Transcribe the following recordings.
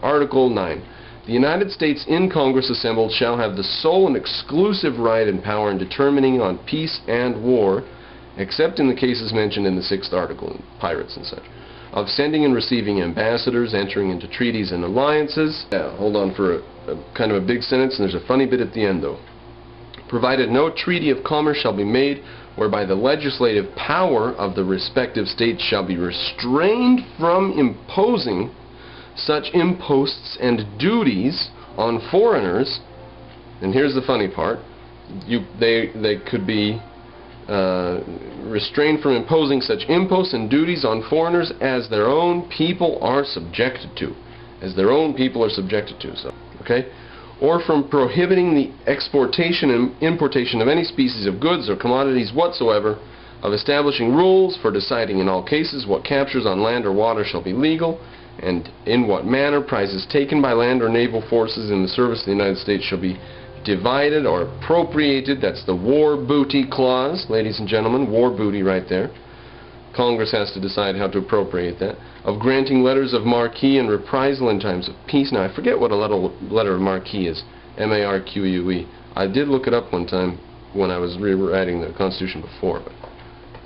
Article 9. The United States in Congress assembled shall have the sole and exclusive right and power in determining on peace and war, except in the cases mentioned in the 6th article, pirates and such, of sending and receiving ambassadors, entering into treaties and alliances. Hold on for a kind of a big sentence, and there's a funny bit at the end though. Provided no treaty of commerce shall be made whereby the legislative power of the respective states shall be restrained from imposing such imposts and duties on foreigners. And here's the funny part. They could be restrained from imposing such imposts and duties on foreigners as their own people are subjected to. As their own people are subjected to. So, okay? Or from prohibiting the exportation and importation of any species of goods or commodities whatsoever, of establishing rules for deciding in all cases what captures on land or water shall be legal, and in what manner prizes taken by land or naval forces in the service of the United States shall be divided or appropriated. That's the war booty clause, ladies and gentlemen, war booty right there. Congress has to decide how to appropriate that. Of granting letters of marque and reprisal in times of peace. Now, I forget what a letter of marque is. M-A-R-Q-U-E. I did look it up one time when I was rewriting the Constitution before, but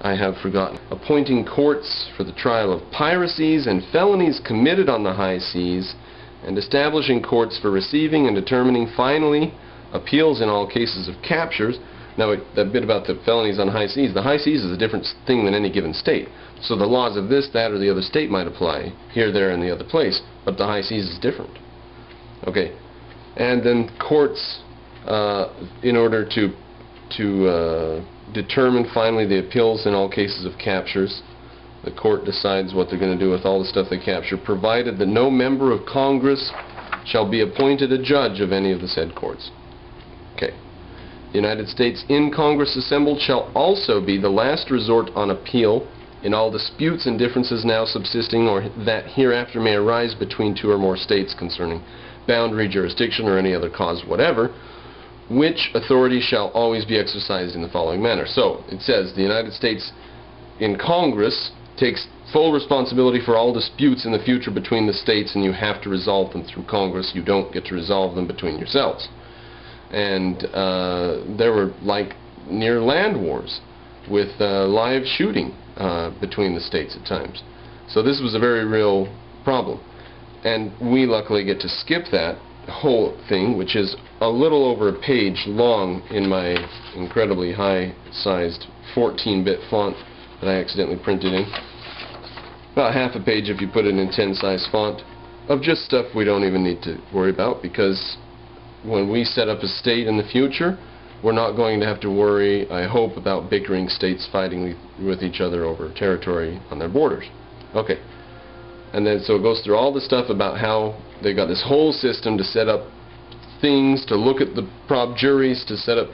I have forgotten. Appointing courts for the trial of piracies and felonies committed on the high seas, and establishing courts for receiving and determining finally appeals in all cases of captures. Now, that bit about the felonies on high seas, the high seas is a different thing than any given state. So the laws of this, that, or the other state might apply here, there, and the other place, but the high seas is different. Okay, and then courts, in order to determine finally the appeals in all cases of captures. The court decides what they're going to do with all the stuff they capture, provided that no member of Congress shall be appointed a judge of any of the said courts. Okay. The United States in Congress assembled shall also be the last resort on appeal in all disputes and differences now subsisting or that hereafter may arise between two or more states concerning boundary, jurisdiction, or any other cause whatever, which authority shall always be exercised in the following manner. So, it says the United States in Congress takes full responsibility for all disputes in the future between the states, and you have to resolve them through Congress. You don't get to resolve them between yourselves. And there were like near land wars with live shooting between the states at times. So this was a very real problem. And we luckily get to skip that whole thing, which is a little over a page long in my incredibly high-sized 14-bit font that I accidentally printed in. About half a page if you put it in 10-size font of just stuff we don't even need to worry about, because when we set up a state in the future, we're not going to have to worry, I hope, about bickering states fighting with each other over territory on their borders. Okay. And then so it goes through all the stuff about how they got this whole system to set up things, to look at the prob juries, to set up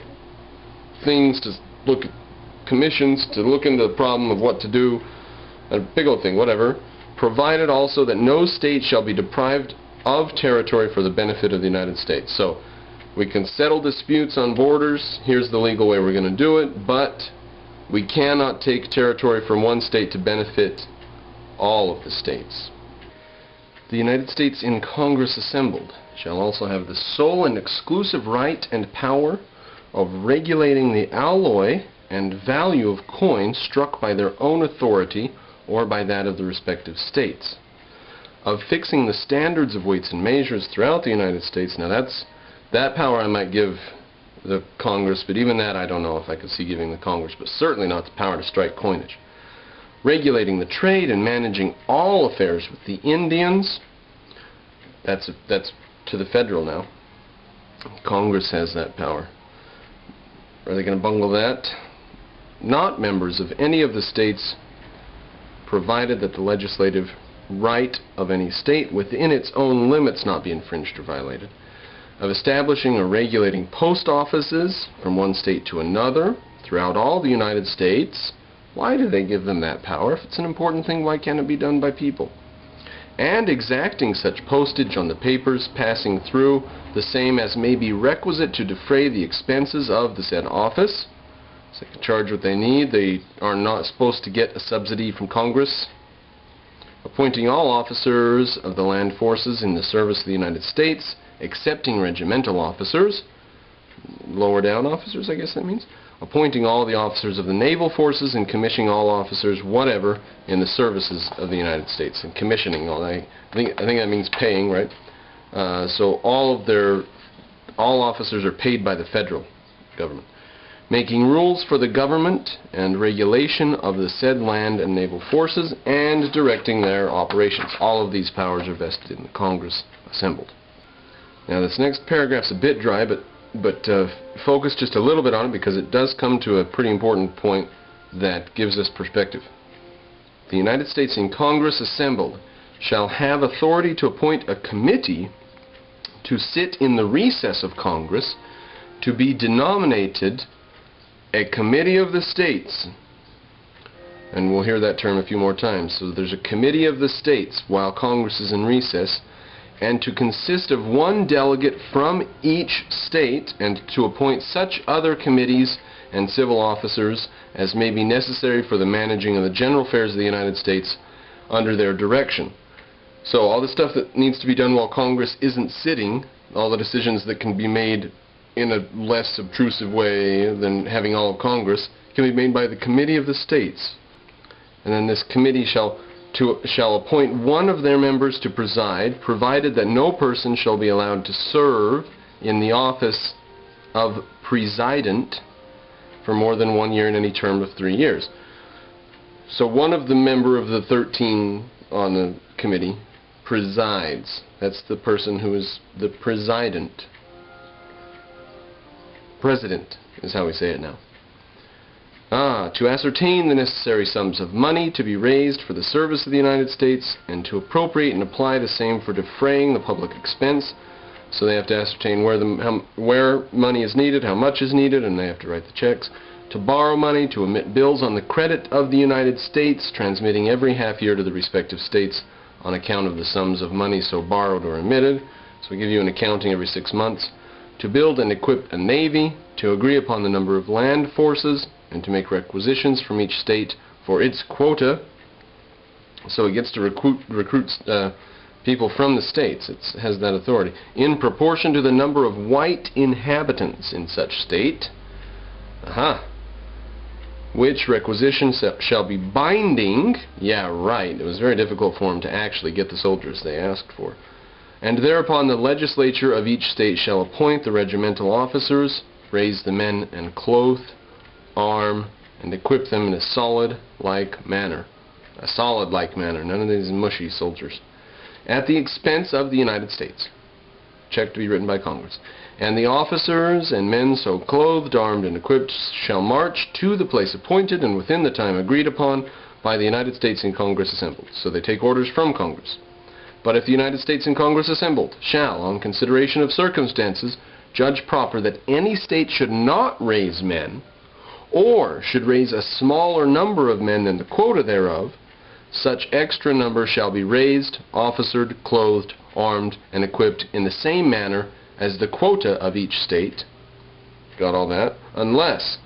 things, to look at commissions, to look into the problem of what to do, a big old thing, whatever, provided also that no state shall be deprived of territory for the benefit of the United States. So we can settle disputes on borders, here's the legal way we're going to do it, but we cannot take territory from one state to benefit all of the states. The United States in Congress assembled shall also have the sole and exclusive right and power of regulating the alloy and value of coins struck by their own authority or by that of the respective states, of fixing the standards of weights and measures throughout the United States. Now that power I might give the Congress, but even that I don't know if I could see giving the Congress, but certainly not the power to strike coinage. Regulating the trade and managing all affairs with the Indians. That's to the federal now. Congress has that power. Are they going to bungle that? Not members of any of the states, provided that the legislative right of any state within its own limits not be infringed or violated. Of establishing or regulating post offices from one state to another throughout all the United States. Why do they give them that power? If it's an important thing, why can't it be done by people? And exacting such postage on the papers passing through the same as may be requisite to defray the expenses of the said office. So they can charge what they need. They are not supposed to get a subsidy from Congress appointing all officers of the land forces in the service of the United States, excepting regimental officers, lower down officers, I guess that means, appointing all the officers of the naval forces and commissioning all officers, whatever, in the services of the United States. And commissioning, I think that means paying, right? So all officers are paid by the federal government. Making rules for the government and regulation of the said land and naval forces and directing their operations. All of these powers are vested in the Congress assembled. Now this next paragraph's a bit dry, but focus just a little bit on it because it does come to a pretty important point that gives us perspective. The United States in Congress assembled shall have authority to appoint a committee to sit in the recess of Congress to be denominated a committee of the states. And we'll hear that term a few more times. So there's a committee of the states while Congress is in recess, and to consist of one delegate from each state, and to appoint such other committees and civil officers as may be necessary for the managing of the general affairs of the United States under their direction. So all the stuff that needs to be done while Congress isn't sitting, all the decisions that can be made in a less obtrusive way than having all of Congress, can be made by the committee of the states. And then this committee shall appoint one of their members to preside, provided that no person shall be allowed to serve in the office of president for more than 1 year in any term of 3 years. So one of the member of the 13 on the committee presides. That's the person who is the president. President is how we say it now. To ascertain the necessary sums of money to be raised for the service of the United States, and to appropriate and apply the same for defraying the public expense. So they have to ascertain where money is needed, how much is needed, and they have to write the checks. To borrow money, to emit bills on the credit of the United States, transmitting every half year to the respective states on account of the sums of money so borrowed or emitted. So we give you an accounting every 6 months. To build and equip a navy, to agree upon the number of land forces, and to make requisitions from each state for its quota. So it gets to recruit people from the states. It has that authority. In proportion to the number of white inhabitants in such state, which requisition shall be binding. Yeah, right. It was very difficult for them to actually get the soldiers they asked for. And thereupon the legislature of each state shall appoint the regimental officers, raise the men, and clothe, arm, and equip them in a solid-like manner. A solid-like manner, none of these mushy soldiers. At the expense of the United States. Check to be written by Congress. And the officers and men so clothed, armed, and equipped shall march to the place appointed and within the time agreed upon by the United States in Congress assembled. So they take orders from Congress. But if the United States in Congress assembled shall, on consideration of circumstances, judge proper that any state should not raise men, or should raise a smaller number of men than the quota thereof, such extra number shall be raised, officered, clothed, armed, and equipped in the same manner as the quota of each state. Got all that? Unless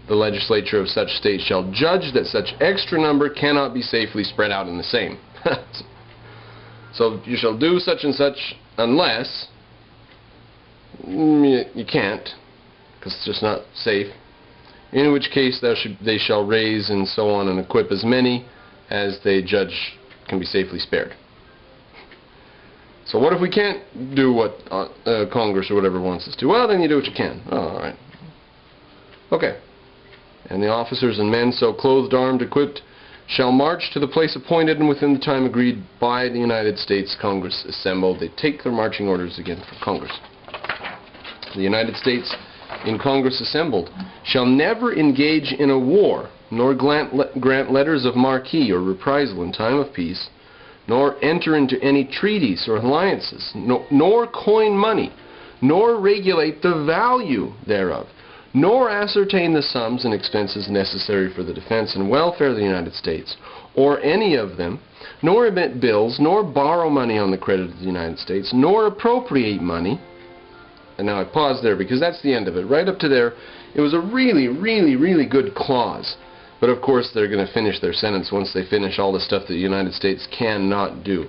the legislature of such state shall judge that such extra number cannot be safely spread out in the same. So you shall do such and such unless you can't, because it's just not safe. In which case they shall raise and so on and equip as many as they judge can be safely spared. So what if we can't do what Congress or whatever wants us to? Well, then you do what you can. Oh, all right. Okay. And the officers and men so clothed, armed, equipped, shall march to the place appointed and within the time agreed by the United States Congress assembled. They take their marching orders again from Congress. The United States in Congress assembled shall never engage in a war, nor grant letters of marque or reprisal in time of peace, nor enter into any treaties or alliances, nor coin money, nor regulate the value thereof, nor ascertain the sums and expenses necessary for the defense and welfare of the United States, or any of them, nor emit bills, nor borrow money on the credit of the United States, nor appropriate money. And now I pause there because that's the end of it. Right up to there, it was a really, really, really good clause. But of course they're going to finish their sentence once they finish all the stuff that the United States cannot do.